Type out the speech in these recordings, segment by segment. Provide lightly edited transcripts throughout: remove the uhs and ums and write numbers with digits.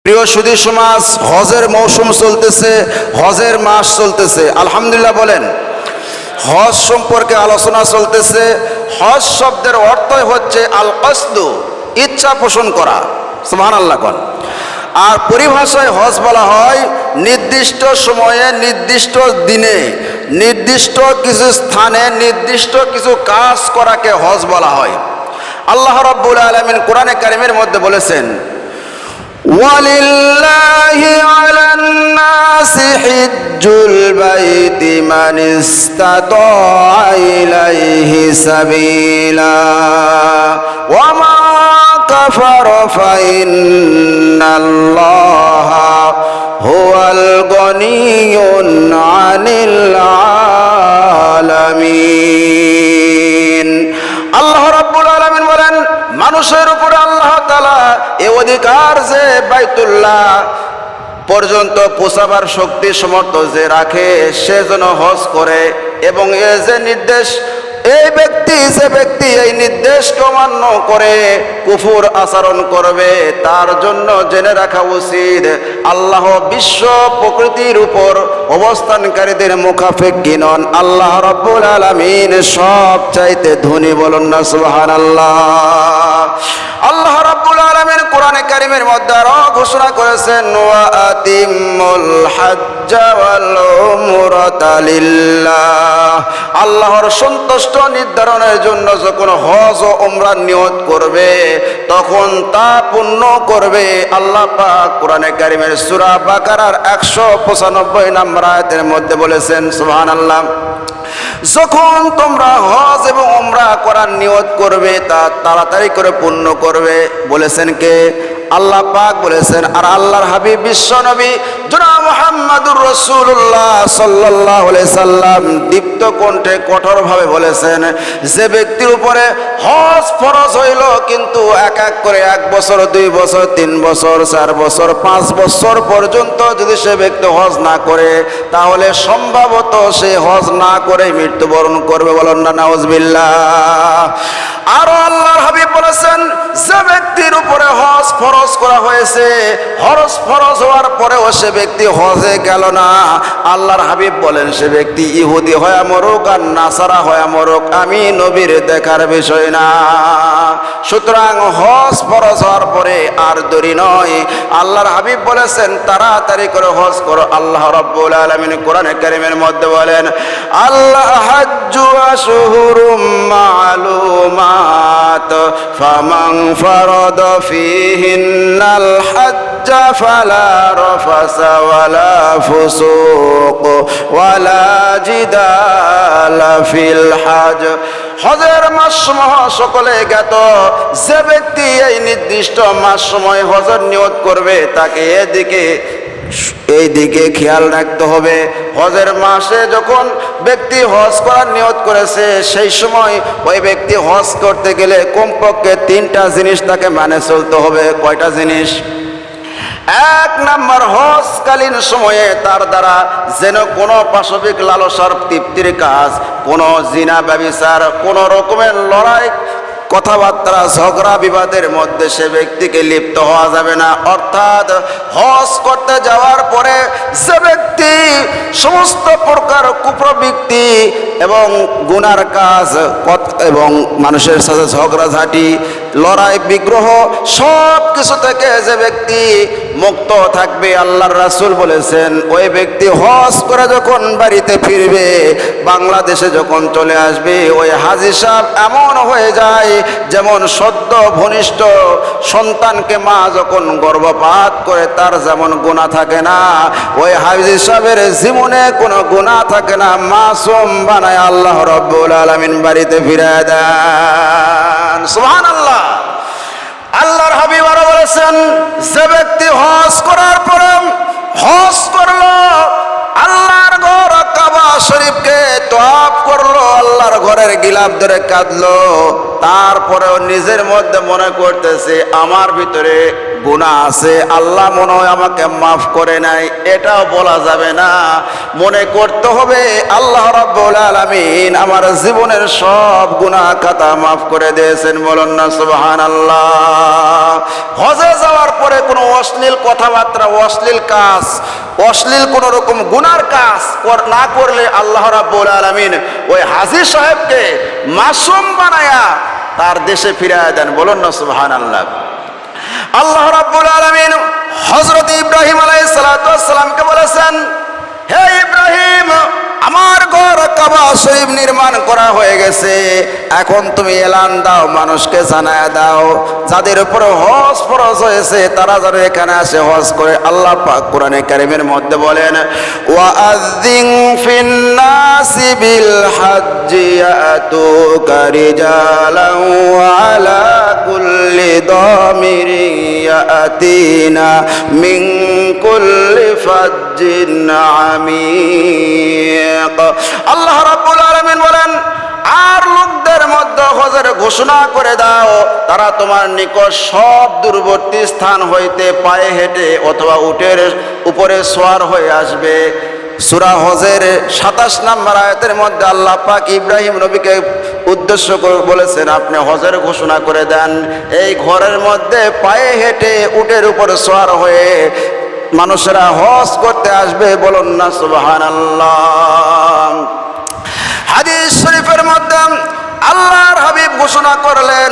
প্রিয় সুধী সমাজ, হজের মৌসুম চলতেছে, হজের মাস চলতেছে। আলহামদুলিল্লাহ বলেন। হজ সম্পর্কে আলোচনা চলতেছে। হজ শব্দের অর্থই হচ্ছে আল কসদু, ইচ্ছা পোষণ করা। সুবহানাল্লাহ কোন। আর পরিভাষায় হজ বলা হয় নির্দিষ্ট সময়ে, নির্দিষ্ট দিনে, নির্দিষ্ট কিছু স্থানে, নির্দিষ্ট কিছু কাজ করাকে হজ বলা হয়। আল্লাহ রাব্বুল আলামিন কোরআনে কারিমের মধ্যে বলেছেন, وَلِلَّهِ عَلَى النَّاسِ حِجُّ الْبَيْتِ مَنِ اسْتَطَاعَ إِلَيْهِ سَبِيلًا وَمَن كَفَرَ فَإِنَّ اللَّهَ هُوَ الْغَنِيُّ عَنِ الْعَالَمِينَ। আল্লাহ রাব্বুল আলামিন বলেন, মানুষের উপরে আল্লাহ তাআলা এই অধিকার যে বাইতুল্লাহ পর্যন্ত পৌঁছাবার শক্তি সমর্থ যে রাখে, সে যেন হজ করে। এবং এই যে নির্দেশ, এই ব্যক্তি যে ব্যক্তি এই নির্দেশকে অমান্য করে কুফর আচরণ করবে, তার জন্য জেনে রাখা উচিত আল্লাহ বিশ্ব প্রকৃতির উপর অবস্থানকারীদের মুখাপেক্ষী নন। আল্লাহ রাব্বুল আলামিন সব চাইতে ধনী। বলুন না সুবহানাল্লাহ। আল্লাহ রাব্বুল আলামিন কোরআনে কারিমের মধ্যে আরো ঘোষণা করেছেন, ওয়া আতিমুল হাজ্জা ওয়াল উমরাতা লিল্লাহ। আল্লাহর সন্তুষ্ট নির্ধারণের জন্য যখন হজ ও উমরা নিয়ত করবে, তখন তা পূর্ণ করবে। আল্লাহ পাক কোরআনে কারিমের সূরা বাকারার 195 নম্বর আয়াতের মধ্যে বলেছেন, সুবহানাল্লাহ, যখন তোমরা হজ এবং উমরা করার নিয়ত করবে, তা তাড়াতাড়ি করে পূর্ণ করবে। বলেছেন কে? আল্লাহ পাক বলেছেন। আর আল্লাহর হাবিব বিশ্ব নবী জনাব মুহাম্মদুর রাসূলুল্লাহ সাল্লাল্লাহু আলাইহি সাল্লাম দীপ্ত কণ্ঠে কঠোরভাবে বলেছেন, যে ব্যক্তির উপরে হজ ফরজ হইল, কিন্তু এক এক করে 1 বছর, 2 বছর, 3 বছর, 4 বছর, 5 বছর পর্যন্ত যদি সে ব্যক্তি হজ না করে, তাহলে সম্ভবত সে হজ না করে মৃত্যুবরণ করবে। বলেন না নাউজুবিল্লাহ। আরো আল্লাহর হাবিব বলেছেন, যে ব্যক্তির উপরে হজ ফরজ করা হয়েছে, হজ ফরজ হওয়ার পরেও সে ব্যক্তি হজে গেল না, আল্লাহর হাবিব বলেন, সে ব্যক্তি ইহুদি হয়ে মরুক আর নাসারা হয়ে মরুক, আমি নবীর দেখার বিষয় না। সুতরাং হজ ফরজ হওয়ার পরে আর দেরি নয়। আল্লাহর হাবিব বলেছেন, তাড়াতাড়ি করে হজ করো। আল্লাহ রাব্বুল আলামিন কোরআনে কারিমের মধ্যে বলেন, আল্লাহ হাজ্জু আশহুরুম মা'লুমাত ফামান ফারাদা ফীহিন্নাল হাজ্জ ফালা রাফাসা ওয়ালা ফুসুক ওয়ালা জিদালা ফিল হজ। হজের মাস সমূহ সকলে জ্ঞাত। যে ব্যক্তি এই নির্দিষ্ট মাস সময় হজের নিয়ত করবে, তাকে এই দিকে খেয়াল রাখতে হবে। হজের মাসে যখন ব্যক্তি হজ করার নিয়ত করেছে, সেই সময় ওই ব্যক্তি হজ করতে গেলে কমপক্ষে 3টা জিনিস তাকে মানে চলতে হবে। কয়টা জিনিস? 1 নম্বর, হজকালীন সময়ে তার দ্বারা যেন কোনো পাশবিক লালসার তৃপ্তির কাজ, কোনো জিনা ব্যভিচার, কোনো রকমের লড়াই, কথাবার্তা, ঝগড়া বিবাদের মধ্যে সে ব্যক্তিকে লিপ্ত হওয়া যাবে না। অর্থাৎ হজ করতে যাওয়ার পরে যে ব্যক্তি সমস্ত প্রকার কুপ্রবৃত্তি এবং গুনার কাজ এবং মানুষের সাথে ঝগড়াঝাটি, লড়াই, বিগ্রহ, সব কিছু থেকে যে ব্যক্তি মুক্ত থাকবে, আল্লাহর রাসূল বলেছেন, ওই ব্যক্তি হজ করে যখন বাড়িতে ফিরবে, বাংলাদেশে যখন চলে আসবে, ওই হাজী সাহেব এমন হয়ে যায় যেমন সদ্য ভূমিষ্ঠ সন্তানকে মা যখন গর্ভপাত করে তার যেমন গুনাহ থাকে না, ওই হাজী সাহেবের জীবনে কোনো গুনাহ থাকে না। মাসুম বানায় আল্লাহ রাব্বুল আলামিন বাড়িতে ফিরিয়ে দেন। সুবহানাল্লাহ। আল্লাহর হাবিব আরো বলেছেন, যে ব্যক্তি হজ করার পরে হজ করলো, আল্লাহর ঘর কাবা শরীফকে তওয়াফ করলো, আল্লাহর ঘরের গিলাফ ধরে কাঁদলো, তারপরেও নিজের মধ্যে মনে করতেছে আমার ভিতরে গুনাহ আছে, আল্লাহ মনে হয় আমাকে মাফ করে নাই। এটাও বলা যাবে না, মনে করতে হবে আল্লাহ রাব্বুল আলামিন আমার জীবনের সব গুনাহ খাতা মাফ করে দিয়েছেন। বলুন না সুবহানাল্লাহ। হজে যাওয়ার পরে কোনো অশ্লীল কথাবার্তা, অশ্লীল কাজ, অশ্লীল কোন রকম গুনার কাজ না করলে আল্লাহ রাব্বুল আলামিন ওই হাজী সাহেবকে মাসুম বানায়া তার দেশে ফিরিয়ে দেন। বলুন না সুবহানাল্লাহ। আল্লাহ রাব্বুল আলামিন হযরত ইব্রাহিম আলাইহিস সালাতু ওয়াস সালামকে বলেছেন, হে ইব্রাহিম, আমার ঘর কাবা শরীফ নির্মাণ করা হয়ে গেছে, এখন তুমি এলান দাও, মানুষকে জানায়া দাও, যাদের উপর হজ ফরজ হয়েছে তারা যেন এখানে আসে হজ করে। আল্লাহ পাক কোরআনে কারীমের মধ্যে বলেন, ওয়াআযযিন ফিন নাসি বিল হাজ্জি ইয়াতুকা রিজালান ওয়া আলা কুল্লি দামিরিন ইয়াতিনা মিন কুল্লি ফাজ্জিন আমিক। আল্লাহ রাব্বুল আলামিন বলেন, আর লোকদের মধ্যে হজের ঘোষণা করে দাও, তারা তোমার নিকট সব দূরবর্তী স্থান হইতে পায়ে হেঁটে অথবা উটের উপরে সওয়ার হয়ে আসবে। সূরা হজের 27 নম্বর আয়াতের মধ্যে আল্লাহ পাক ইব্রাহিম নবীকে উদ্দেশ্য করে বলেছেন, আপনি হজের ঘোষণা করে দেন, এই ঘরের মধ্যে পায়ে হেঁটে উটের উপরে সওয়ার হয়ে মানুষেরা হজ করতে আসবে। বলুন না সুবহানাল্লাহ। হাদিস শরীফের মধ্যে আল্লাহর হাবিব ঘোষণা করলেন,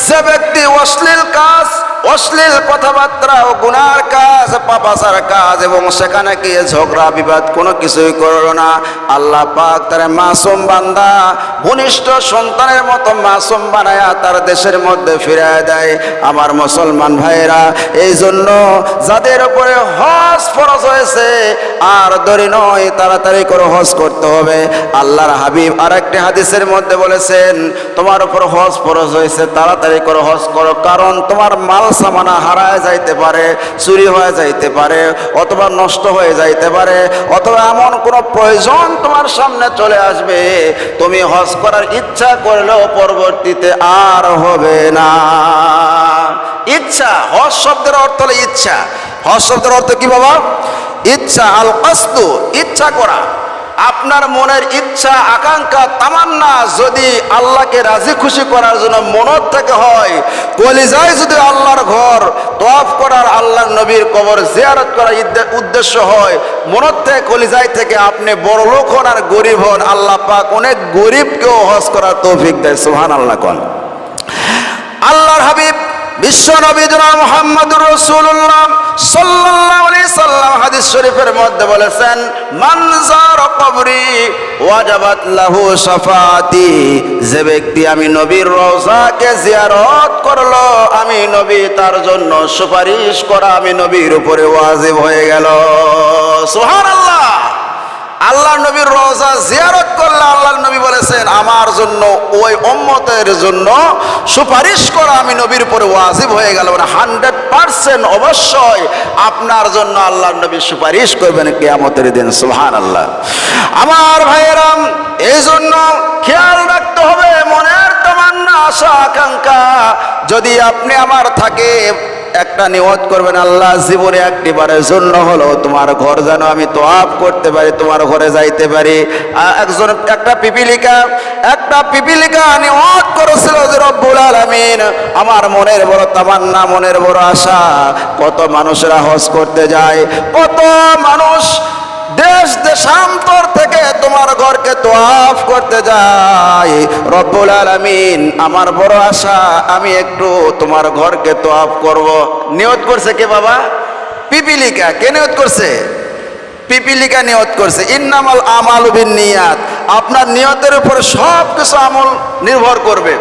যে ব্যক্তি অশ্লীল কাজ, অশ্লীল কথাবার্তা ও গুনার কাজ, পাপাচার কাজ এবং সেখানে গিয়ে ঝগড়া বিবাদ কোনো কিছুই করল না, আল্লাহ পাক তার মাসুম বান্দা, ঘনিষ্ঠ সন্তানের মতো মাসুম বানায়া তার দেশের মধ্যে ফিরিয়ে দেয়। আমার মুসলমান ভাইয়েরা, এই জন্য যাদের উপরে হজ ফরজ হয়েছে আর দেরি নয়, তাড়াতাড়ি করে হজ করতে হবে। আল্লাহর হাবিব আরেকটি হাদিসের মধ্যে বলেছেন, তোমার উপর হজ ফরজ হয়েছে, তাড়াতাড়ি করে হজ করো, কারণ তোমার মাল সামানা হারায় যাইতে পারে, চুরি হয়ে যাইতে পারে, অথবা নষ্ট হয়ে যাইতে পারে, অথবা এমন কোনো প্রয়োজন তোমার সামনে চলে আসবে, তুমি হজ করার ইচ্ছা করলেও পরবর্তীতে আর হবে না। ইচ্ছা, হজ শব্দের অর্থ হলো ইচ্ছা। হজ শব্দের অর্থ কি বাবা? ইচ্ছা। আল কাসদু, ইচ্ছা করা। আপনার মনের ইচ্ছা, আকাঙ্ক্ষা, তামান্না যদি আল্লাহকে রাজি খুশি করার জন্য মনের থেকে হয়, কলিজায় যদি আল্লাহর ঘর তওয়াফ করার, আল্লাহর নবীর কবর জিয়ারত করার উদ্দেশ্য হয়, মনের থেকে কলিজায় থেকে আপনি বড় লোক হন আর গরিব হন, আল্লাহ পাক অনেক গরিবকেও হজ করার তৌফিক দেয়। সুবহানাল্লাহ কোন। আল্লাহর হাবিব বিশ্ব নবী জনাব মুহাম্মদুর রাসূলুল্লাহ সাল্লাল্লাহু আলাইহি সাল্লাম হাদিস শরীফের মধ্যে বলেছেন, মান যারা কবরি ওয়াজাবাত লাহু শাফাআতি, যে ব্যক্তি আমি নবীর রওজাকে জিয়ারত করলো, আমি নবী তার জন্য সুপারিশ করা আমি নবীর উপরে ওয়াজিব হয়ে গেল। সুবহানাল্লাহ। আল্লাহর নবীর রওজা জিয়ারত করলে আল্লাহর নবী বলেছেন, আমার জন্য, ওই উম্মতের জন্য সুপারিশ করা আমি নবীর উপরে ওয়াজিব হয়ে গেল। 100% অবশ্যই আপনার জন্য আল্লাহর নবী সুপারিশ করবেন কিয়ামতের দিন। সুবহানাল্লাহ। আমার ভাইয়েরা, এই জন্য খেয়াল রাখতে হবে, মনের তামান্না, আশা, আকাঙ্ক্ষা যদি আপনি আমার থাকে, একটা নিয়ত করবেন, আল্লাহ জীবনে একটিবারের জন্য হলো তোমার ঘর যেন আমি তওয়াফ করতে পারি, তোমার ঘরে যাইতে পারি। একটা পিপিলিকা নিয়ত করেছিল যে রব্বুল আলামিন, আমার মনের বড় তামান্না, মনের বড় আশা, কত মানুষেরা হজ করতে যায়, কত মানুষ দেশ দেশান্তর থেকে তোমার ঘরকে তওয়াফ করতে যায়, রব্বুল আলামিন আমার বড় আশা, আমি একটু তোমার ঘরকে তওয়াফ করব। নিয়ত করছে কে বাবা? পিপিলিকা। কে নিয়ত করছে? পিপিলিকা নিয়ত করছে। ইন্নামাল আমালু বিন্নিয়াত, আপনার নিয়তের উপর সব কিছু আমল নির্ভর করবে।